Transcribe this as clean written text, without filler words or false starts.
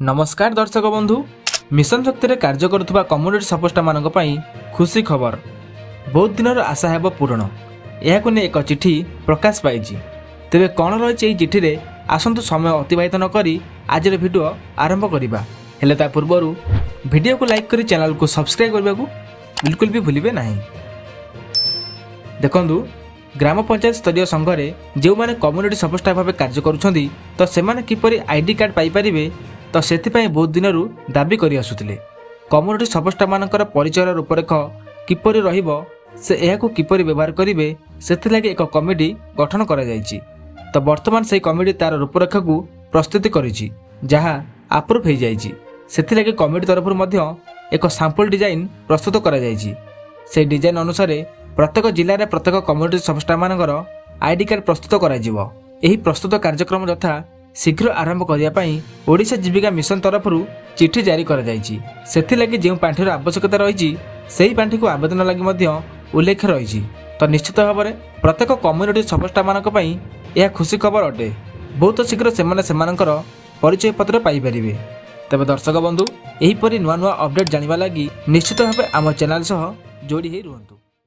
नमस्कार दर्शक बंधु मिशन शक्ति रे कार्य करुवा कम्युनिटी सपोस्टा मान खुशी खबर बहुत दिन आशा हेब पूरण यह एक चिठी प्रकाश पाई तेरे कौन रही चिठी रे आसतु समय अतिबाहित न करी आज वीडियो आरंभ करवा हेले ता पूर्व वीडियो को लाइक करी चैनल को सब्सक्राइब करने को बिल्कुल भी भूलिबे नहीं। देखंतु ग्राम पंचायत स्तरीय संघ रे जो माने कम्युनिटी सपोस्टा भाव कार्य करुछंदी तो सेमाने किपरि आईडी कार्ड पाई परिबे तो सेथिपाई बहुत दिन दाबी करि आसुथिले। कम्युनिटी सपोस्टा मानकर परिचय रूपरेख किपरि रहिबो से एहाकु किपरि व्यवहार करिवे सेथिलागि एक कमिटी गठन करा जायछि। तो वर्तमान से कमिटी तार रूपरेख को प्रस्तुत करिछि जहा अप्रूव हो जायछि। सेथिलागि कमिटी तरफरु मध्य एक सैंपल डिजाइन प्रस्तुत करा जायछि। से डिजाइन अनुसार प्रत्येक जिले में प्रत्येक कम्युनिटी सपोस्टा मानकर आईडी कार्ड प्रस्तुत करा जिवो। एही प्रस्तुत कार्यक्रम यथा शीघ्र आरंभ करने ओडिशा जीविका मिशन तरफ चिठी जारी कर जो पांठिर आवश्यकता रही से पांठि को आवेदन लगी उल्लेख रही। तो निश्चित भाव में प्रत्येक कम्युनिटी सपोस्टा मान यह खुशी खबर अटे। बहुत शीघ्र से परिचय पत्र पाइपर। तेज दर्शक बंधु यहीपरि नुआ नुआ अपडेट जानवा लगी निश्चित भाव आम चैनल सह जोड़ी ही रुहतु।